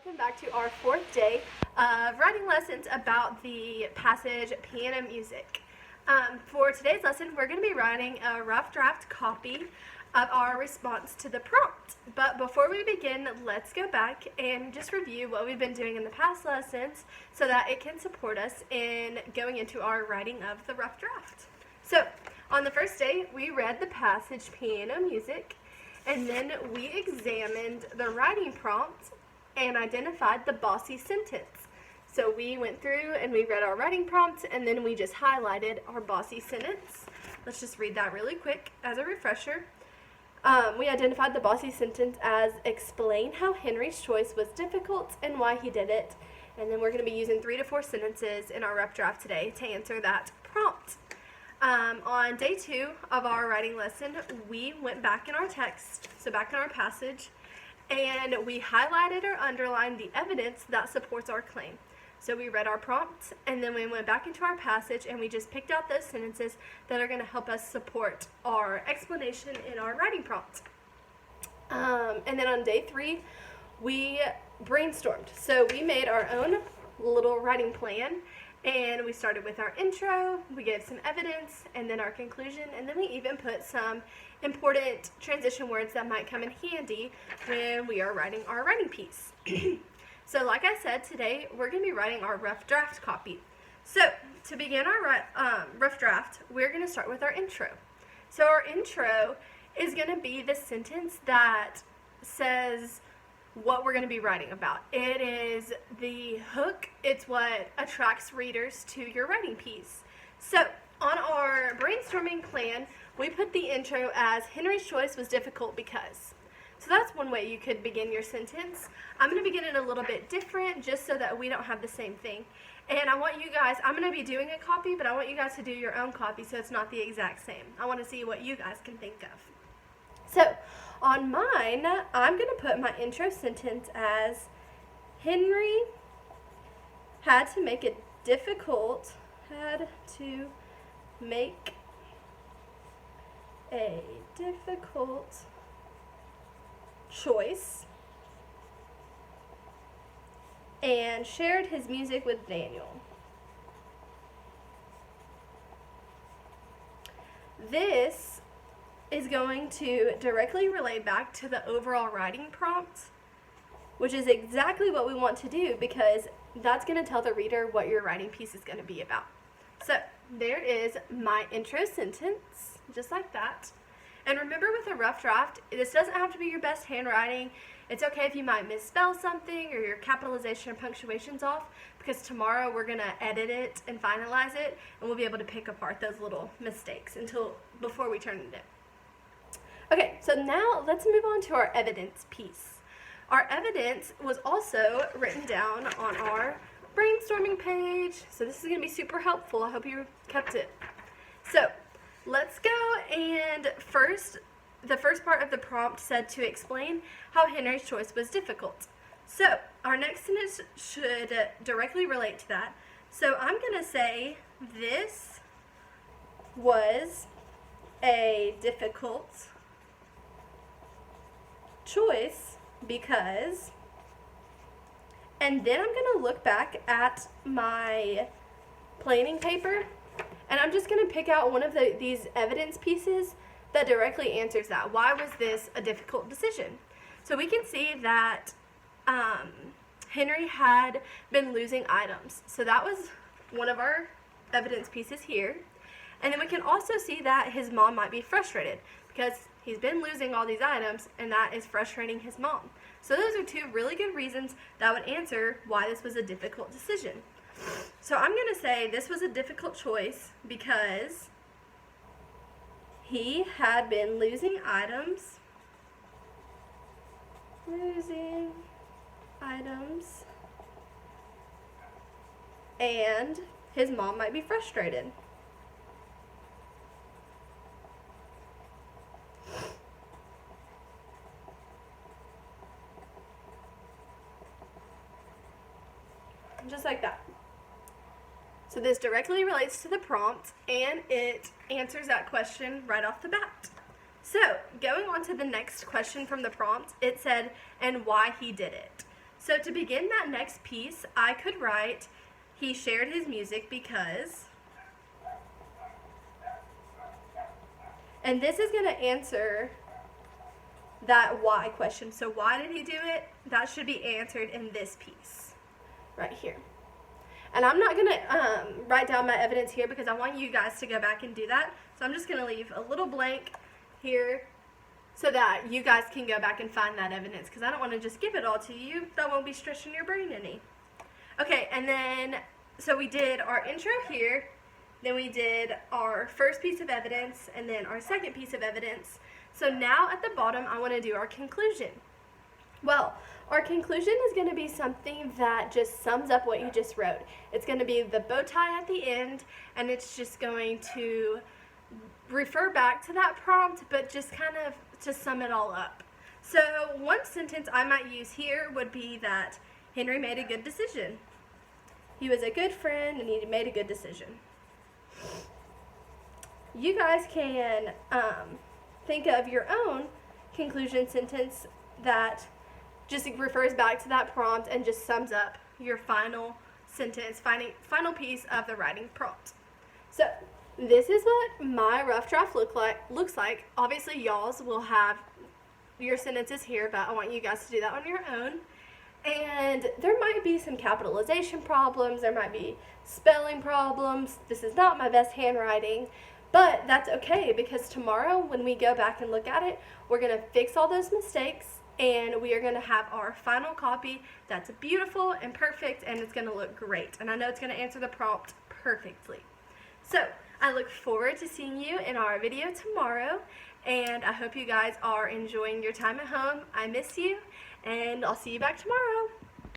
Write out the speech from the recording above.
Welcome back to our fourth day of writing lessons about the passage Piano Music. For today's lesson, we're going to be writing a rough draft copy of our response to the prompt. But before we begin, let's go back and just review what we've been doing in the past lessons so that it can support us in going into our writing of the rough draft. So, on the first day, we read the passage Piano Music, and then we examined the writing prompt and identified the bossy sentence. So we went through and we read our writing prompt, and then we just highlighted our bossy sentence. Let's just read that really quick as a refresher. We identified the bossy sentence as explain how Henry's choice was difficult and why he did it. And then we're going to be using 3 to 4 sentences in our rough draft today to answer that prompt. On day 2 of our writing lesson, we went back in our text, so back in our passage, and we highlighted or underlined the evidence that supports our claim. So we read our prompt, and then we went back into our passage, and we just picked out those sentences that are going to help us support our explanation in our writing prompt. And then on day 3, we brainstormed. So we made our own little writing plan, and we started with our intro, we gave some evidence, and then our conclusion, and then we even put some important transition words that might come in handy when we are writing our writing piece. So like I said, today we're going to be writing our rough draft copy. So to begin our rough draft, we're going to start with our intro. So our intro is going to be the sentence that says what we're going to be writing about. It is the hook. It's what attracts readers to your writing piece. So on our brainstorming plan, we put the intro as Henry's choice was difficult because. So that's one way you could begin your sentence. I'm going to begin it a little bit different just so that we don't have the same thing. And I want you guys, I'm going to be doing a copy, but I want you guys to do your own copy so it's not the exact same. I want to see what you guys can think of. So on mine, I'm going to put my intro sentence as Henry had to make a difficult choice and shared his music with Daniel. This is going to directly relate back to the overall writing prompt, which is exactly what we want to do because that's going to tell the reader what your writing piece is going to be about. So there is my intro sentence, just like that. And remember, with a rough draft, this doesn't have to be your best handwriting. It's okay if you might misspell something or your capitalization or punctuation's off, because tomorrow we're going to edit it and finalize it, and we'll be able to pick apart those little mistakes before we turn it in. Okay, so now let's move on to our evidence piece. Our evidence was also written down on our brainstorming page, so this is going to be super helpful. I hope you kept it. So let's go, and the first part of the prompt said to explain how Henry's choice was difficult. So our next sentence should directly relate to that. So I'm going to say this was a difficult choice because, and then I'm going to look back at my planning paper, and I'm just going to pick out one of these evidence pieces that directly answers that. Why was this a difficult decision? So we can see that Henry had been losing items. So that was one of our evidence pieces here. And then we can also see that his mom might be frustrated because he's been losing all these items, and that is frustrating his mom. So those are 2 really good reasons that would answer why this was a difficult decision. So I'm going to say this was a difficult choice because he had been losing items, and his mom might be frustrated. Just like that. So this directly relates to the prompt, and it answers that question right off the bat. So going on to the next question from the prompt, it said, and why he did it. So to begin that next piece, I could write, he shared his music because, and this is going to answer that why question. So why did he do it? That should be answered in this piece right here. And I'm not going to write down my evidence here because I want you guys to go back and do that. So I'm just going to leave a little blank here so that you guys can go back and find that evidence, because I don't want to just give it all to you. That won't be stretching your brain any. Okay, and then, so we did our intro here, then we did our first piece of evidence, and then our second piece of evidence. So now at the bottom, I want to do our conclusion. Well, our conclusion is going to be something that just sums up what you just wrote. It's going to be the bow tie at the end, and it's just going to refer back to that prompt, but just kind of to sum it all up. So one sentence I might use here would be that Henry made a good decision. He was a good friend and he made a good decision. You guys can think of your own conclusion sentence that just refers back to that prompt and just sums up your final sentence, final piece of the writing prompt. So this is what my rough draft looks like. Obviously, y'all's will have your sentences here, but I want you guys to do that on your own. And there might be some capitalization problems. There might be spelling problems. This is not my best handwriting, but that's okay, because tomorrow when we go back and look at it, we're going to fix all those mistakes, and we are going to have our final copy that's beautiful and perfect, and it's going to look great. And I know it's going to answer the prompt perfectly. So I look forward to seeing you in our video tomorrow, and I hope you guys are enjoying your time at home. I miss you, and I'll see you back tomorrow.